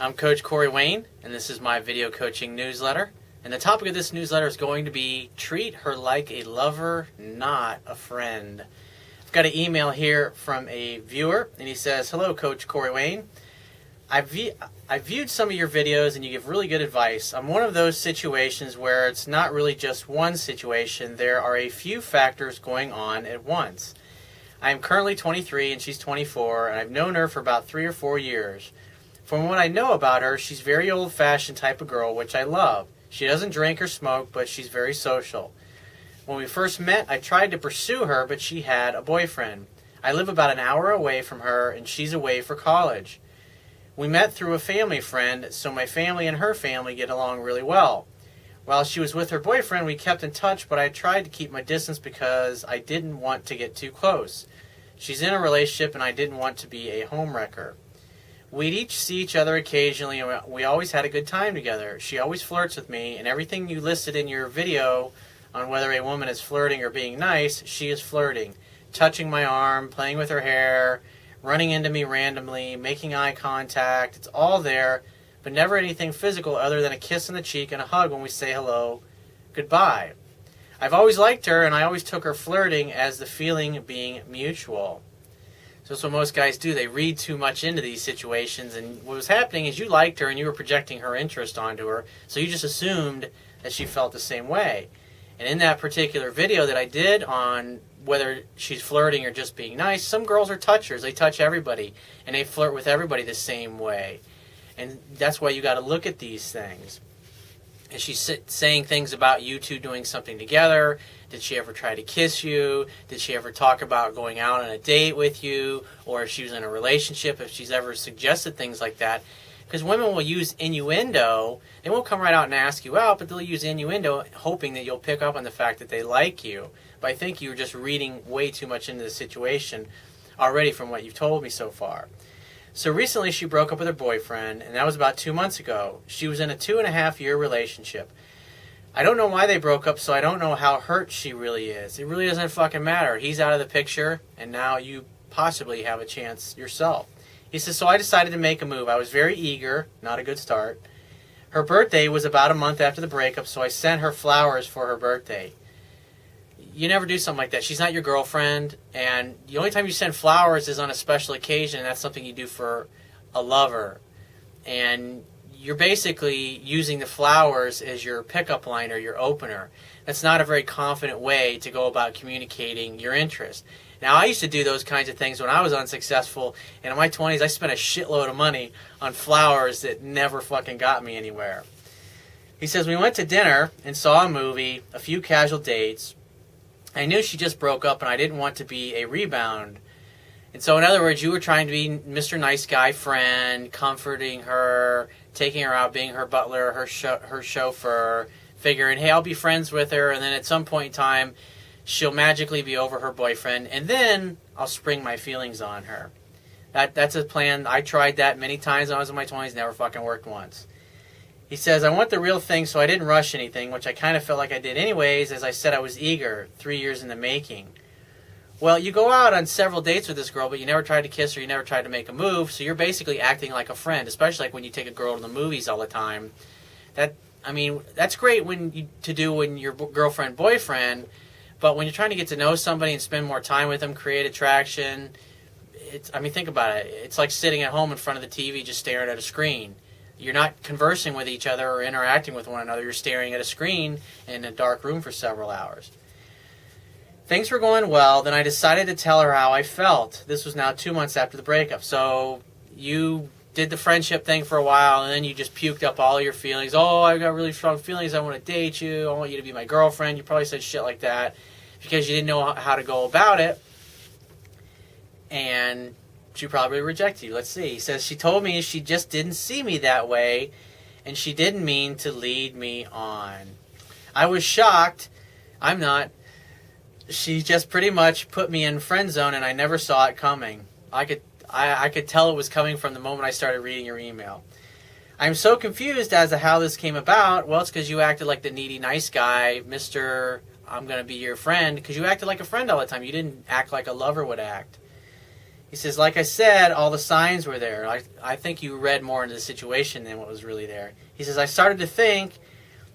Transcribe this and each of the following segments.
I'm Coach Corey Wayne, and this is my video coaching newsletter. And the topic of this newsletter is going to be treat her like a lover, not a friend. I've got an email here from a viewer, and he says, "Hello, Coach Corey Wayne. I viewed some of your videos, and you give really good advice. I'm one of those situations where it's not really just one situation. There are a few factors going on at once. I am currently 23, and she's 24, and I've known her for about 3 or 4 years. From what I know about her, she's very old-fashioned type of girl, which I love. She doesn't drink or smoke, but she's very social. When we first met, I tried to pursue her, but she had a boyfriend. I live about an hour away from her, and she's away for college. We met through a family friend, so my family and her family get along really well. While she was with her boyfriend, we kept in touch, but I tried to keep my distance because I didn't want to get too close. She's in a relationship, and I didn't want to be a homewrecker. We'd each see each other occasionally, and we always had a good time together. She always flirts with me, and everything you listed in your video on whether a woman is flirting or being nice, she is flirting. Touching my arm, playing with her hair, running into me randomly, making eye contact. It's all there, but never anything physical other than a kiss on the cheek and a hug when we say hello, goodbye. I've always liked her, and I always took her flirting as the feeling being mutual." So that's what most guys do. They read too much into these situations, and what was happening is you liked her and you were projecting her interest onto her, so you just assumed that she felt the same way. And in that particular video that I did on whether she's flirting or just being nice, some girls are touchers. They touch everybody, and they flirt with everybody the same way. And that's why you got to look at these things. Is she saying things about you two doing something together? Did she ever try to kiss you? Did she ever talk about going out on a date with you? Or if she was in a relationship, if she's ever suggested things like that? Because women will use innuendo. They won't come right out and ask you out, but they'll use innuendo hoping that you'll pick up on the fact that they like you. But I think you're just reading way too much into the situation already from what you've told me so far. So recently she broke up with her boyfriend, and that was about 2 months ago. She was in a 2.5-year relationship. I don't know why they broke up, so I don't know how hurt she really is. It really doesn't fucking matter. He's out of the picture, and now you possibly have a chance yourself. He says, "So I decided to make a move. I was very eager." Not a good start. "Her birthday was about a month after the breakup, so I sent her flowers for her birthday." You never do something like that. She's not your girlfriend, and the only time you send flowers is on a special occasion, and that's something you do for a lover. And you're basically using the flowers as your pickup line or your opener. That's not a very confident way to go about communicating your interest. Now, I used to do those kinds of things when I was unsuccessful, and in my 20s, I spent a shitload of money on flowers that never fucking got me anywhere. He says, "We went to dinner and saw a movie, a few casual dates. I knew she just broke up, and I didn't want to be a rebound. And so, in other words, you were trying to be Mr. Nice Guy friend, comforting her, taking her out, being her butler, her chauffeur, figuring, hey, I'll be friends with her, and then at some point in time, she'll magically be over her boyfriend, and then I'll spring my feelings on her." That's a plan. I tried that many times when I was in my 20s, never fucking worked once. He says, "I want the real thing, so I didn't rush anything, which I kind of felt like I did anyways. As I said, I was eager, 3 years in the making." Well, you go out on several dates with this girl, but you never tried to kiss her, you never tried to make a move, so you're basically acting like a friend, especially like when you take a girl to the movies all the time. That's great to do when you're girlfriend, boyfriend, but when you're trying to get to know somebody and spend more time with them, create attraction, think about it. It's like sitting at home in front of the TV just staring at a screen. You're not conversing with each other or interacting with one another. You're staring at a screen in a dark room for several hours. Things were going well. Then I decided to tell her how I felt. This was now 2 months after the breakup. So you did the friendship thing for a while, and then you just puked up all your feelings. "Oh, I got really strong feelings. I want to date you. I want you to be my girlfriend." You probably said shit like that because you didn't know how to go about it. And she probably rejected you. Let's see. He says, "She told me she just didn't see me that way, and she didn't mean to lead me on. I was shocked. I'm not. She just pretty much put me in friend zone, and I never saw it coming. I could tell it was coming from the moment I started reading your email. I'm so confused as to how this came about. Well, it's because you acted like the needy nice guy, Mr. I'm going to be your friend, because you acted like a friend all the time. You didn't act like a lover would act. He says, like I said, all the signs were there. I think you read more into the situation than what was really there. He says, I started to think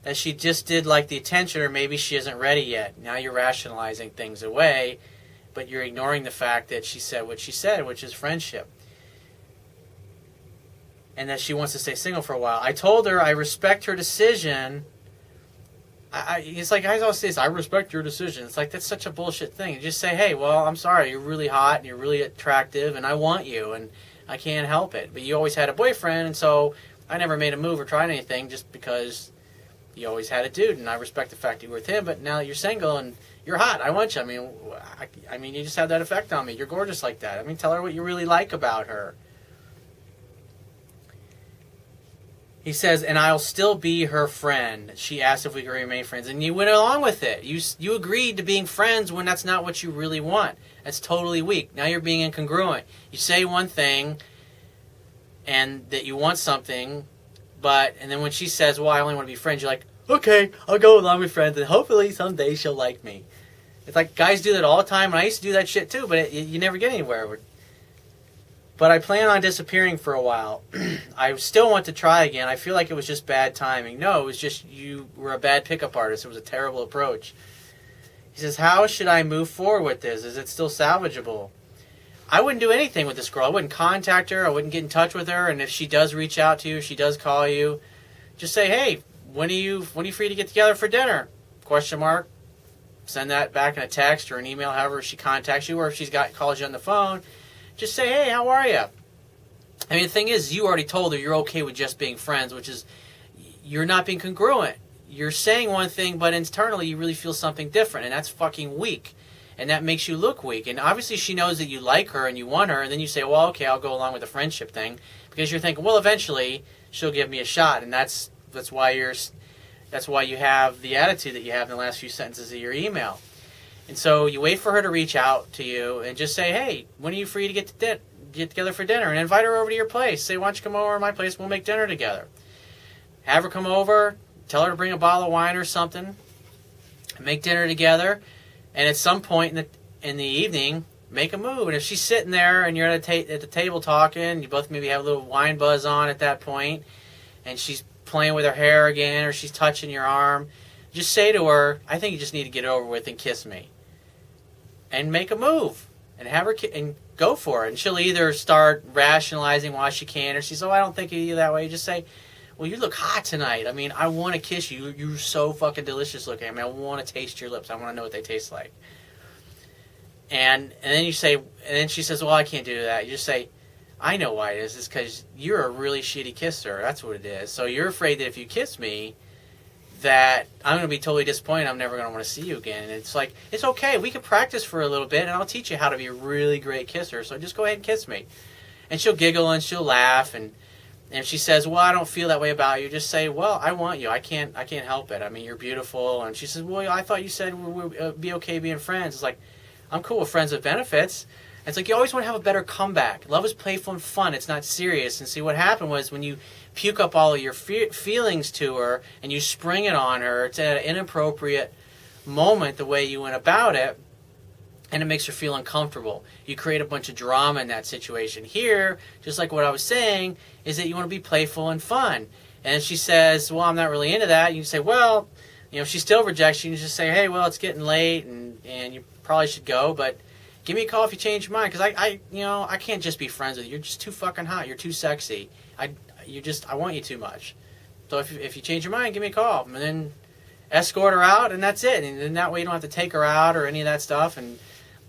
that she just did like the attention, or maybe she isn't ready yet. Now you're rationalizing things away, but you're ignoring the fact that she said what she said, which is friendship. And that she wants to stay single for a while. I told her I respect her decision. It's like I always say this, I respect your decision. It's like, that's such a bullshit thing. You just say, hey, well, I'm sorry, you're really hot and you're really attractive and I want you and I can't help it. But you always had a boyfriend, and so I never made a move or tried anything just because you always had a dude, and I respect the fact you were with him, but now that you're single and you're hot, I want you. I mean, you just have that effect on me. You're gorgeous like that. I mean, tell her what you really like about her. He says, and I'll still be her friend. She asked if we could remain friends, and you went along with it. You agreed to being friends when that's not what you really want. That's totally weak. Now you're being incongruent. You say one thing, and that you want something, and then when she says, well, I only want to be friends, you're like, okay, I'll go along with friends, and hopefully someday she'll like me. It's like guys do that all the time, and I used to do that shit too, but you never get anywhere. But I plan on disappearing for a while. I still want to try again. I feel like it was just bad timing. No, it was just you were a bad pickup artist. It was a terrible approach. He says, how should I move forward with this? Is it still salvageable? I wouldn't do anything with this girl. I wouldn't contact her. I wouldn't get in touch with her. And if she does reach out to you, if she does call you, just say, hey, when are you free to get together for dinner? ? Send that back in a text or an email, however she contacts you, or if calls you on the phone. Just say, hey, how are you? I mean, the thing is, you already told her you're okay with just being friends, which is you're not being congruent. You're saying one thing, but internally you really feel something different, and that's fucking weak. And that makes you look weak. And obviously she knows that you like her and you want her, and then you say, well, okay, I'll go along with the friendship thing, because you're thinking, well, eventually she'll give me a shot, and that's why you have the attitude that you have in the last few sentences of your email. And so you wait for her to reach out to you and just say, hey, when are you free to get together for dinner? And invite her over to your place. Say, why don't you come over to my place? We'll make dinner together. Have her come over. Tell her to bring a bottle of wine or something. Make dinner together. And at some point in the evening, make a move. And if she's sitting there and you're at the table talking, you both maybe have a little wine buzz on at that point, and she's playing with her hair again, or she's touching your arm, just say to her, I think you just need to get it over with and kiss me. And make a move. And have her and go for it. And she'll either start rationalizing why she can't, or she says, oh, I don't think of you that way. You just say, well, you look hot tonight. I mean, I want to kiss you. You're so fucking delicious looking. I mean, I want to taste your lips. I want to know what they taste like. And then you say, and then she says, well, I can't do that. You just say, I know why it is. It's because you're a really shitty kisser. That's what it is. So you're afraid that if you kiss me, that I'm going to be totally disappointed. I'm never going to want to see you again. And it's like, it's okay. We can practice for a little bit, and I'll teach you how to be a really great kisser. So just go ahead and kiss me. And she'll giggle and she'll laugh. And if she says, well, I don't feel that way about you, just say, well, I want you. I can't help it. I mean, you're beautiful. And she says, well, I thought you said we'd be okay being friends. It's like, I'm cool with friends with benefits. It's like you always want to have a better comeback. Love is playful and fun. It's not serious. And see, what happened was when you puke up all of your feelings to her and you spring it on her, it's at an inappropriate moment the way you went about it, and it makes her feel uncomfortable. You create a bunch of drama in that situation. Here, just like what I was saying, is that you want to be playful and fun. And she says, well, I'm not really into that. You say, well, if she still rejects you, you just say, hey, well, it's getting late and you probably should go, but give me a call if you change your mind, because I can't just be friends with you. You're just too fucking hot. You're too sexy. I want you too much. So if you change your mind, give me a call, and then escort her out, and that's it. And then that way you don't have to take her out or any of that stuff and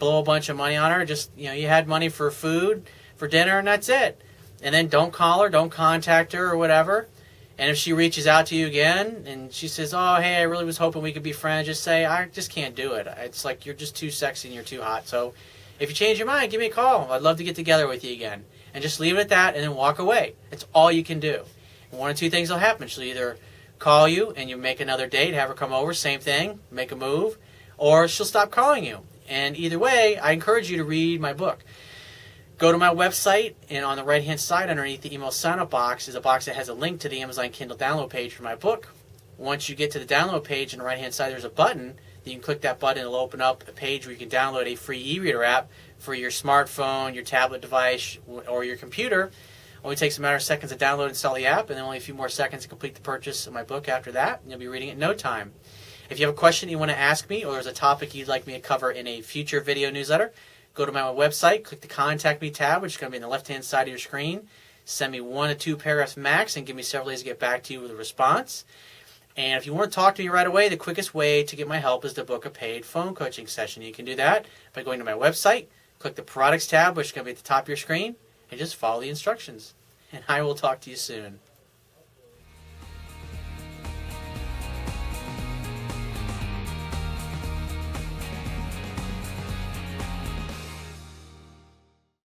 blow a bunch of money on her. Just you had money for food, for dinner, and that's it. And then don't call her, don't contact her or whatever. And if she reaches out to you again and she says, oh, hey, I really was hoping we could be friends, just say, I just can't do it. It's like you're just too sexy and you're too hot. So if you change your mind, give me a call. I'd love to get together with you again. And just leave it at that and then walk away. It's all you can do. And one of two things will happen. She'll either call you and you make another date, have her come over, same thing, make a move, or she'll stop calling you. And either way, I encourage you to read my book. Go to my website, and on the right-hand side underneath the email sign-up box is a box that has a link to the Amazon Kindle download page for my book. Once you get to the download page on the right-hand side, there's a button You can click that button. It'll open up a page where you can download a free e-reader app for your smartphone, your tablet device, or your computer. Only takes a matter of seconds to download and install the app, and then only a few more seconds to complete the purchase of my book after that, and you'll be reading it in no time. If you have a question you want to ask me, or there's a topic you'd like me to cover in a future video newsletter, go to my website, click the Contact Me tab, which is going to be on the left-hand side of your screen. Send me 1 to 2 paragraphs max, and give me several days to get back to you with a response. And if you want to talk to me right away, the quickest way to get my help is to book a paid phone coaching session. You can do that by going to my website, click the Products tab, which is going to be at the top of your screen, and just follow the instructions. And I will talk to you soon.